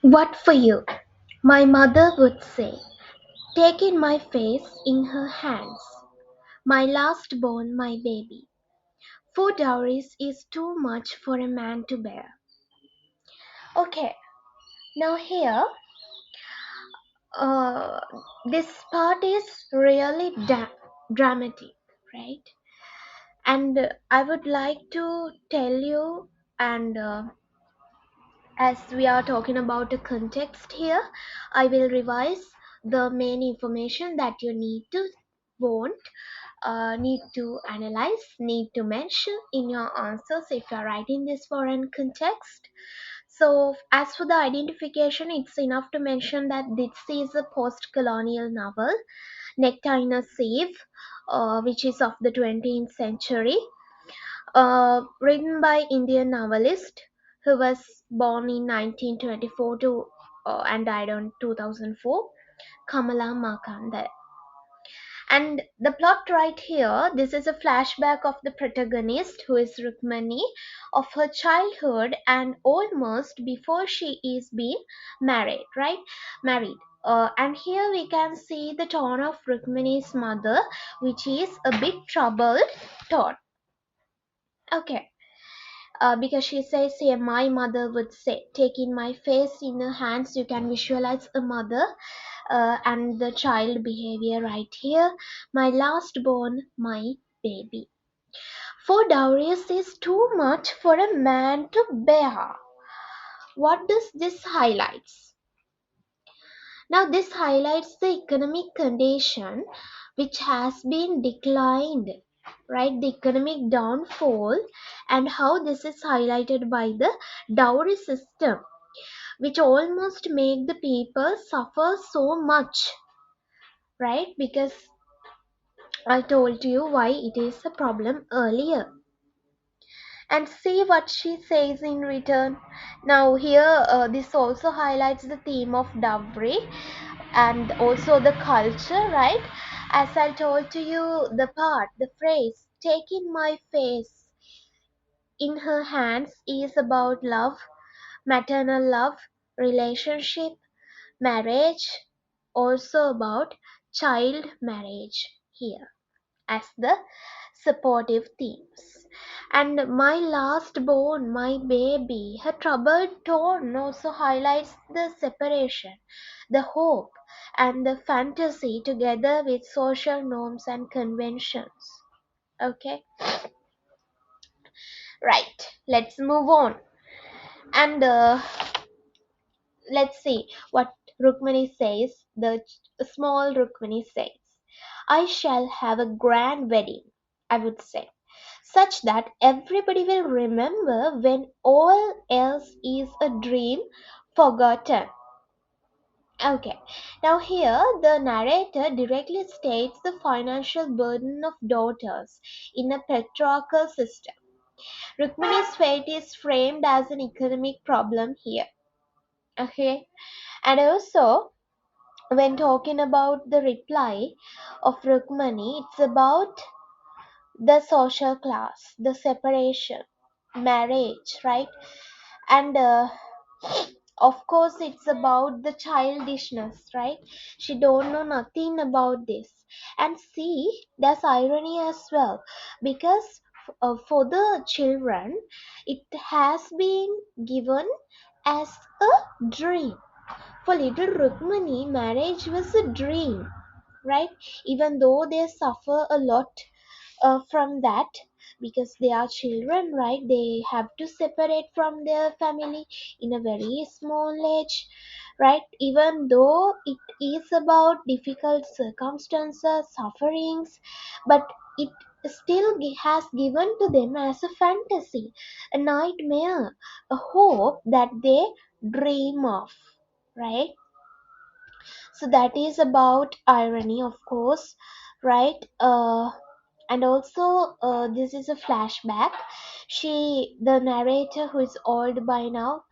What for you? My mother would say, taking my face in her hands. My last born, my baby. 4 dowries is too much for a man to bear. Okay, now here, uh, this part is really dramatic, right? And I would like to tell you, and as we are talking about the context here, I will revise the main information that you want, need to analyze, need to mention in your answers if you are writing this foreign context. So, as for the identification, it's enough to mention that this is a post-colonial novel, Nectar in a Sieve, which is of the 20th century, written by Indian novelist who was born in 1924 to and died on 2004, Kamala Markandaya. And the plot right here, this is a flashback of the protagonist, who is Rukmani, of her childhood and almost before she is being married, right? Married. And here we can see the tone of Rukmani's mother, which is a bit troubled tone. Okay. Because she says here, my mother would say, taking my face in her hands, you can visualize a mother and the child behavior right here. My last born, my baby. 4 dowries is too much for a man to bear. What does this highlights? Now this highlights the economic condition which has been declined, right? The economic downfall, and how this is highlighted by the dowry system, which almost make the people suffer so much, right? Because I told you why it is a problem earlier. And see what she says in return. Now here, this also highlights the theme of dowry and also the culture, right? As I told to you, the phrase taking my face in her hands is about love, maternal love, relationship, marriage, also about child marriage here as the supportive themes. And my last born, my baby, her troubled tone also highlights the separation, the hope, and the fantasy together with social norms and conventions. Okay, right, let's move on. And let's see what Rukmani says. The small Rukmani says, I shall have a grand wedding, I would say, such that everybody will remember when all else is a dream forgotten. Okay, now here the narrator directly states the financial burden of daughters in a patriarchal system. Rukmani's fate is framed as an economic problem here. Okay, and also when talking about the reply of Rukmani, it's about the social class, the separation, marriage, right? And of course, it's about the childishness, right? She don't know nothing about this. And see, there's irony as well, because for the children, it has been given as a dream. For little Rukmani, marriage was a dream, right? Even though they suffer a lot from that, because they are children, right? They have to separate from their family in a very small age, right? Even though it is about difficult circumstances, sufferings, but it still has given to them as a fantasy, a nightmare, a hope that they dream of, right? So that is about irony, of course, right? And also, this is a flashback. The narrator, who is old by now,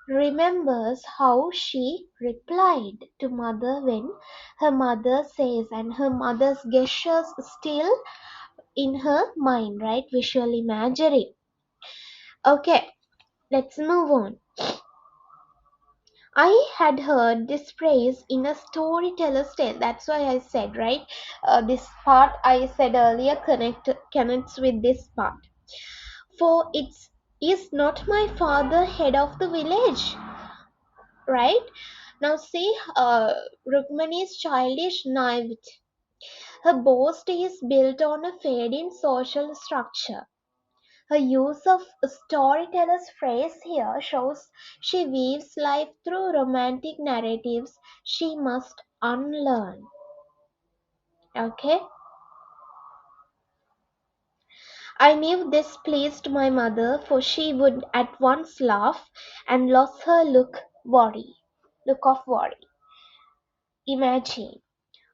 remembers how she replied to mother when her mother says, and her mother's gestures still in her mind, right? Visual imagery. Okay, let's move on. I had heard this phrase in a storyteller's tale. That's why I said, right? This part I said earlier connects with this part. For it's is not my father head of the village, right? Now see, Rukmani's childish naivety. Her boast is built on a fading social structure. Her use of a storyteller's phrase here shows she weaves life through romantic narratives she must unlearn. Okay? I knew this pleased my mother, for she would at once laugh and lose her look of worry. Imagine.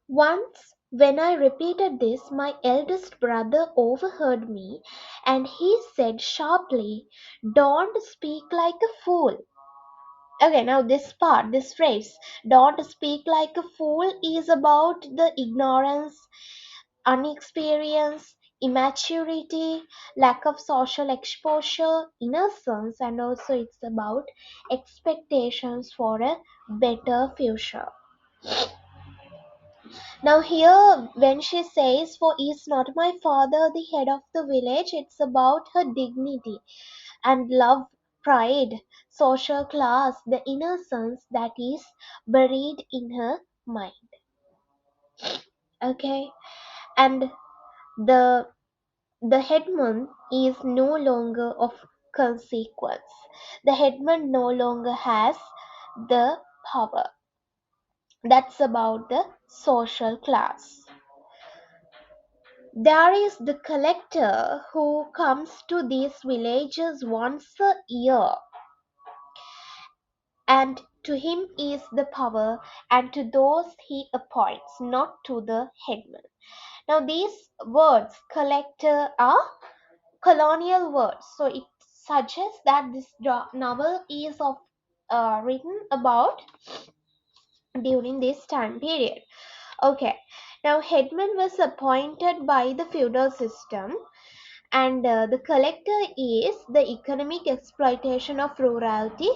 Once, when I repeated this, my eldest brother overheard me and he said sharply, "Don't speak like a fool." Okay, now this part, this phrase, "don't speak like a fool," is about the ignorance, inexperience, immaturity, lack of social exposure, innocence, and also it's about expectations for a better future. Now, here, when she says, "For is not my father the head of the village," it's about her dignity and love, pride, social class, the innocence that is buried in her mind. Okay, and the the headman is no longer of consequence. The headman no longer has the power. That's about the social class. There is the collector who comes to these villages once a year, and to him is the power, and to those he appoints, not to the headman. Now, these words, collector, are colonial words, so it suggests that this novel is of written about during this time period. Okay, now headman was appointed by the feudal system, and the collector is the economic exploitation of rurality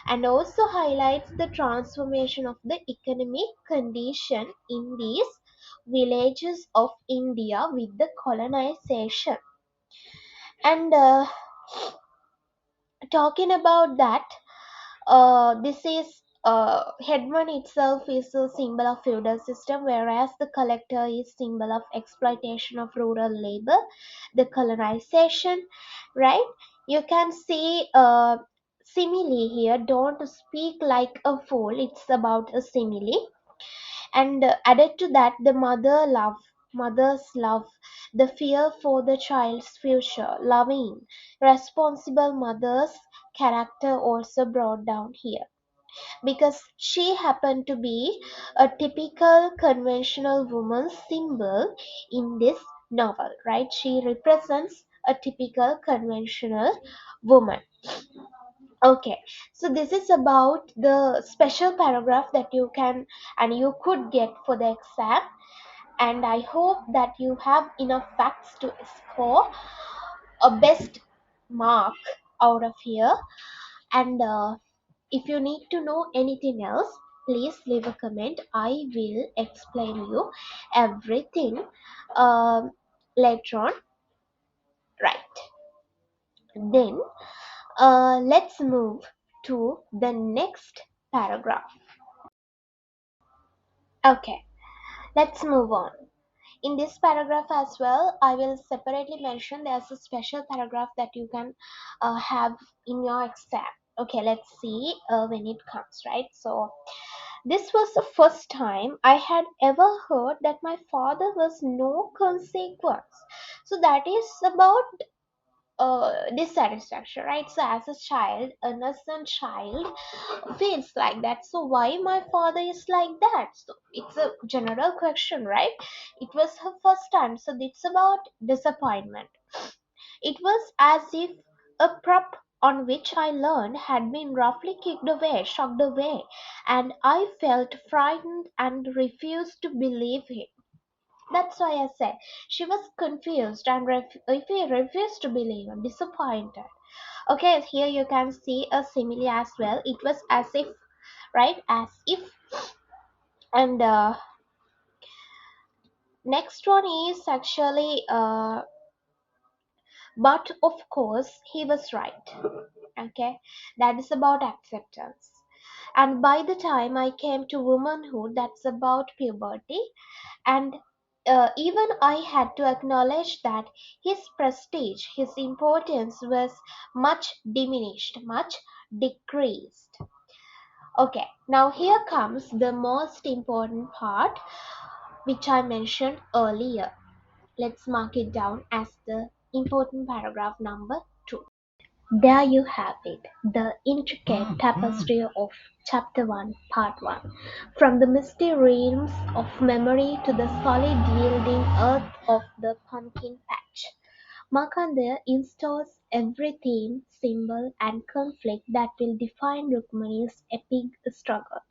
and also highlights the transformation of the economic condition in these villages of India with the colonization. And talking about that, this is headman itself is a symbol of feudal system, whereas the collector is symbol of exploitation of rural labor, the colonization, right? You can see simile here. Don't speak like a fool. It's about a simile, and added to that the mother's love, the fear for the child's future, loving responsible mother's character also brought down here, because she happened to be a typical conventional woman symbol in this novel, right? She represents a typical conventional woman. Okay, so this is about the special paragraph that you can and you could get for the exam, and I hope that you have enough facts to score a best mark out of here. And if you need to know anything else, please leave a comment. I will explain you everything later on. Right. Then let's move to the next paragraph. Okay, let's move on. In this paragraph as well, I will separately mention there's a special paragraph that you can have in your exam. Okay, let's see when it comes, right? So, this was the first time I had ever heard that my father was no consequence. So, that is about dissatisfaction, right? So as a child, innocent child feels like that. So why my father is like that? So it's a general question, right? It was her first time, so it's about disappointment. It was as if a prop on which I learned had been roughly kicked away, shocked away, and I felt frightened and refused to believe him. That's why I said she was confused and if he refused to believe and disappointed. Okay, here you can see a simile as well. It was as if, right? As if. And next one is actually, but of course he was right. Okay, that is about acceptance. And by the time I came to womanhood, that's about puberty. And even I had to acknowledge that his prestige, his importance was much diminished, much decreased. Okay, now here comes the most important part, which I mentioned earlier. Let's mark it down as the important paragraph number 2. There you have it, the intricate tapestry of Chapter 1, Part 1. From the misty realms of memory to the solid yielding earth of the pumpkin patch, Markandeya installs every theme, symbol, and conflict that will define Rukmani's epic struggle.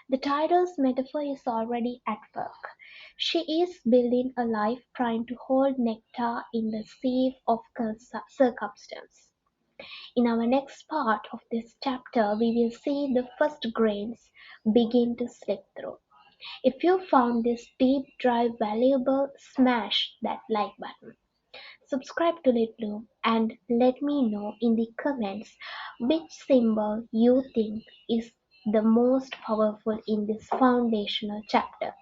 The title's metaphor is already at work. She is building a life trying to hold nectar in the sieve of circumstance. In our next part of this chapter, we will see the first grains begin to slip through. If you found this deep dive valuable, smash that like button. Subscribe to LitLoom and let me know in the comments which symbol you think is the most powerful in this foundational chapter.